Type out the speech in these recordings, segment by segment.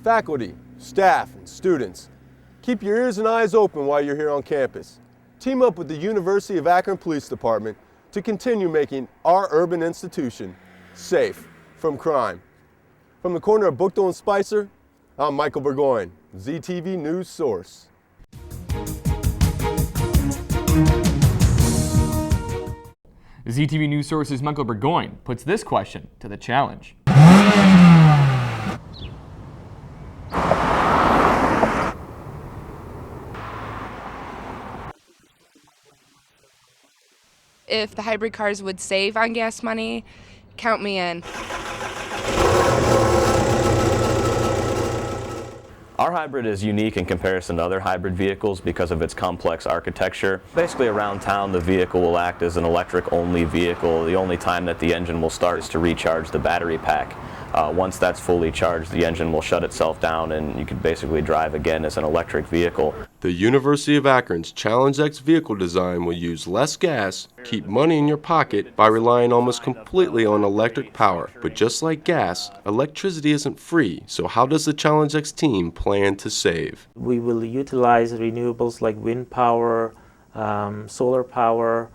Faculty, staff, and students, keep your ears and eyes open while you're here on campus. Team up with the University of Akron Police Department to continue making our urban institution safe from crime. From the corner of Bookdale and Spicer, I'm Michael Burgoyne, ZTV News Source. ZTV News Source's Michael Burgoyne puts this question to the challenge. If the hybrid cars would save on gas money, count me in. Our hybrid is unique in comparison to other hybrid vehicles because of its complex architecture. Basically around town the vehicle will act as an electric-only vehicle. The only time that the engine will start is to recharge the battery pack. Once that's fully charged, the engine will shut itself down and you can basically drive again as an electric vehicle. The University of Akron's Challenge X vehicle design will use less gas, keep money in your pocket by relying almost completely on electric power. But just like gas, electricity isn't free, so how does the Challenge X team plan to save? We will utilize renewables like wind power, solar power,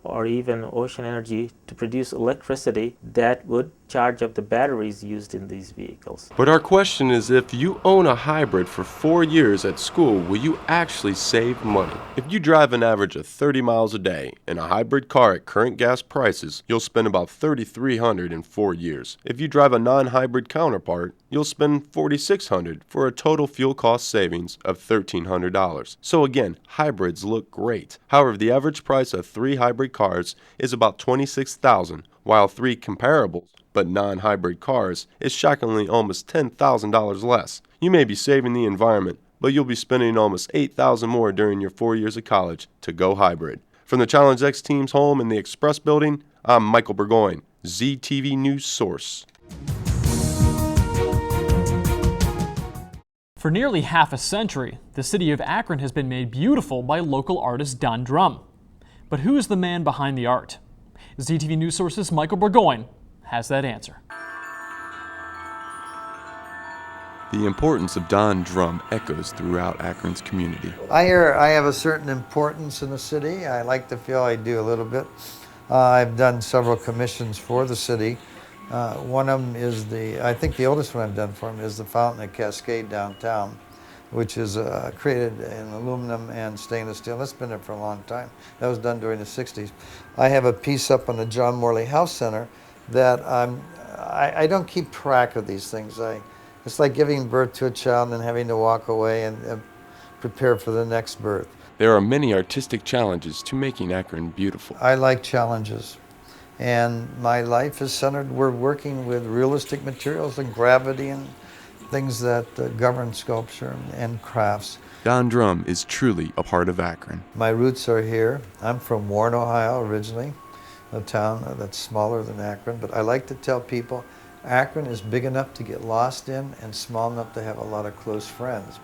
or even ocean energy to produce electricity that would charge up the batteries used in these vehicles. But our question is, if you own a hybrid for 4 years at school, will you actually save money? If you drive an average of 30 miles a day in a hybrid car at current gas prices, you'll spend about $3,300 in 4 years. If you drive a non-hybrid counterpart, you'll spend $4,600 for a total fuel cost savings of $1,300. So again, hybrids look great. However, the average price of 3 hybrid cars is about $26,000, while 3 comparables but non-hybrid cars is shockingly almost $10,000 less. You may be saving the environment, but you'll be spending almost $8,000 more during your 4 years of college to go hybrid. From the Challenge X team's home in the Express Building, I'm Michael Burgoyne, ZTV News Source. For nearly half a century, the city of Akron has been made beautiful by local artist Don Drum. But who is the man behind the art? ZTV News Source's Michael Burgoyne has that answer. The importance of Don Drum echoes throughout Akron's community. I have a certain importance in the city. I like to feel I do a little bit. I've done several commissions for the city. One of them is I think the oldest one I've done for him is the Fountain at Cascade downtown, which is created in aluminum and stainless steel. That's been there for a long time. That was done during the 60s. I have a piece up on the John Morley House Center that I don't keep track of these things. It's like giving birth to a child and then having to walk away and prepare for the next birth. There are many artistic challenges to making Akron beautiful. I like challenges. And my life is centered, we're working with realistic materials and gravity and things that govern sculpture and crafts. Don Drum is truly a part of Akron. My roots are here. I'm from Warren, Ohio originally, a town that's smaller than Akron, but I like to tell people Akron is big enough to get lost in and small enough to have a lot of close friends.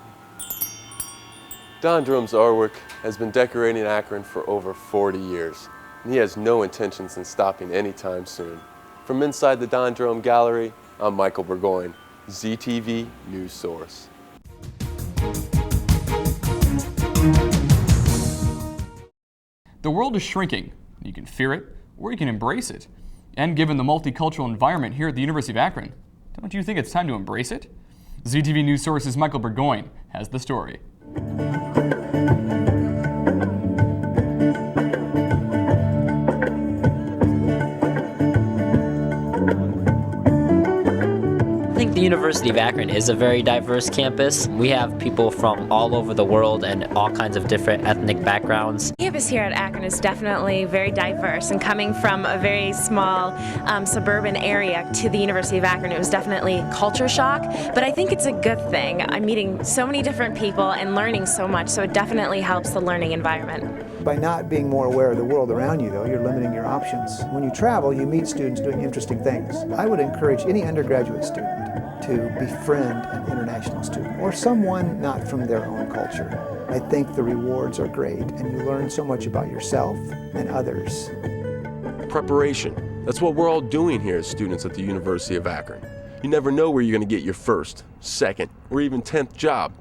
Don Drum's artwork has been decorating Akron for over 40 years, and he has no intentions in stopping anytime soon. From inside the Don Drum Gallery, I'm Michael Burgoyne, ZTV News Source. The world is shrinking. You can fear it, or you can embrace it. And given the multicultural environment here at the University of Akron, don't you think it's time to embrace it? ZTV News Source's Michael Burgoyne has the story. The University of Akron is a very diverse campus. We have people from all over the world and all kinds of different ethnic backgrounds. Campus here at Akron is definitely very diverse, and coming from a very small suburban area to the University of Akron, it was definitely culture shock, but I think it's a good thing. I'm meeting so many different people and learning so much, so it definitely helps the learning environment. By not being more aware of the world around you, though, you're limiting your options. When you travel, you meet students doing interesting things. I would encourage any undergraduate student to befriend an international student or someone not from their own culture. I think the rewards are great, and you learn so much about yourself and others. Preparation. That's what we're all doing here as students at the University of Akron. You never know where you're going to get your first, second, or even 10th job.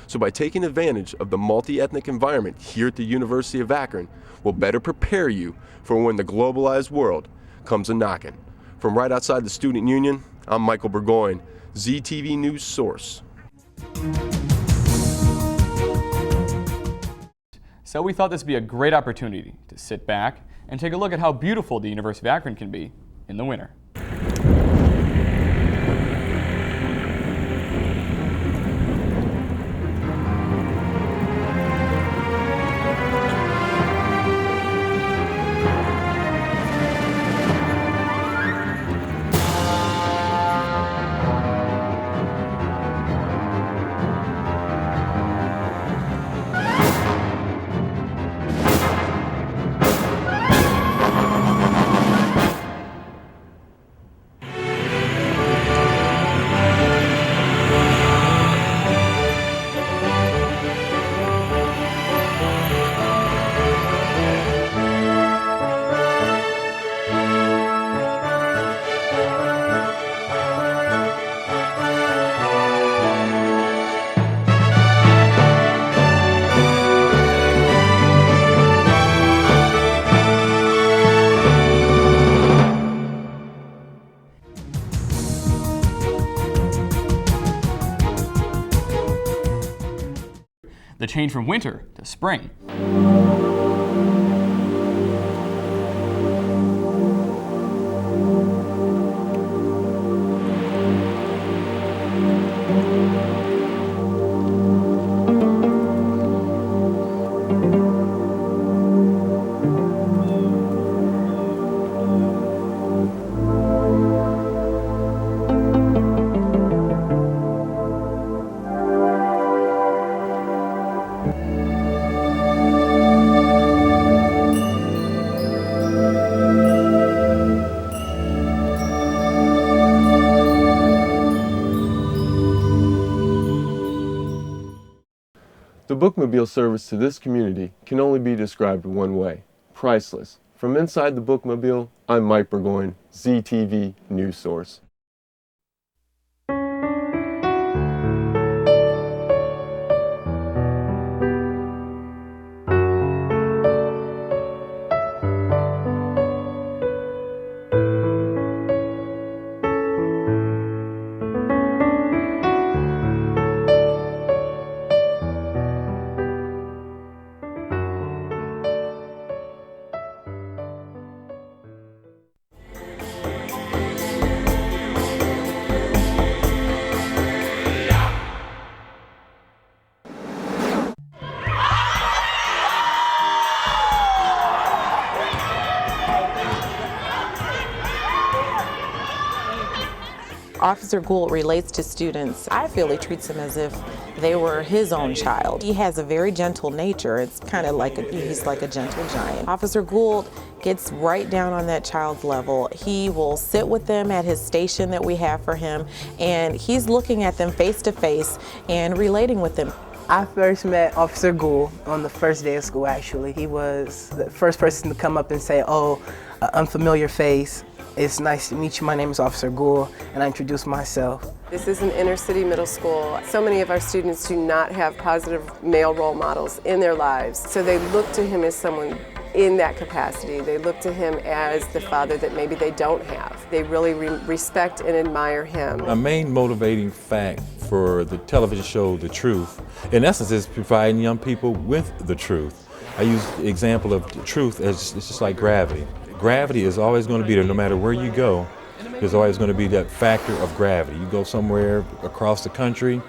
So by taking advantage of the multi-ethnic environment here at the University of Akron, we'll better prepare you for when the globalized world comes a-knocking. From right outside the Student Union, I'm Michael Burgoyne, ZTV News Source. So we thought this would be a great opportunity to sit back and take a look at how beautiful the University of Akron can be in the winter. The change from winter to spring. The bookmobile service to this community can only be described one way: priceless. From inside the bookmobile, I'm Mike Burgoyne, ZTV News Source. Officer Gould relates to students. I feel he treats them as if they were his own child. He has a very gentle nature. It's kind of like he's like a gentle giant. Officer Gould gets right down on that child's level. He will sit with them at his station that we have for him, and he's looking at them face to face and relating with them. I first met Officer Gould on the first day of school, actually. He was the first person to come up and say, "Oh, an unfamiliar face. It's nice to meet you. My name is Officer Gould," and I introduced myself. This is an inner city middle school. So many of our students do not have positive male role models in their lives, so they look to him as someone in that capacity. They look to him as the father that maybe they don't have. They really respect and admire him. A main motivating fact for the television show The Truth, in essence, is providing young people with the truth. I use the example of the truth as it's just like gravity. Gravity is always going to be there no matter where you go. There's always going to be that factor of gravity. You go somewhere across the country,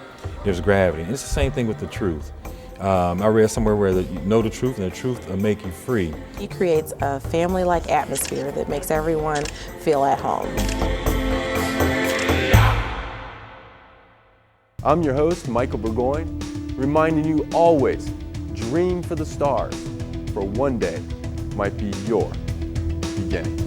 there's gravity. And it's the same thing with the truth. I read somewhere where you know the truth and the truth will make you free. He creates a family-like atmosphere that makes everyone feel at home. I'm your host, Michael Burgoyne, reminding you always, dream for the stars, for one day might be your beginning.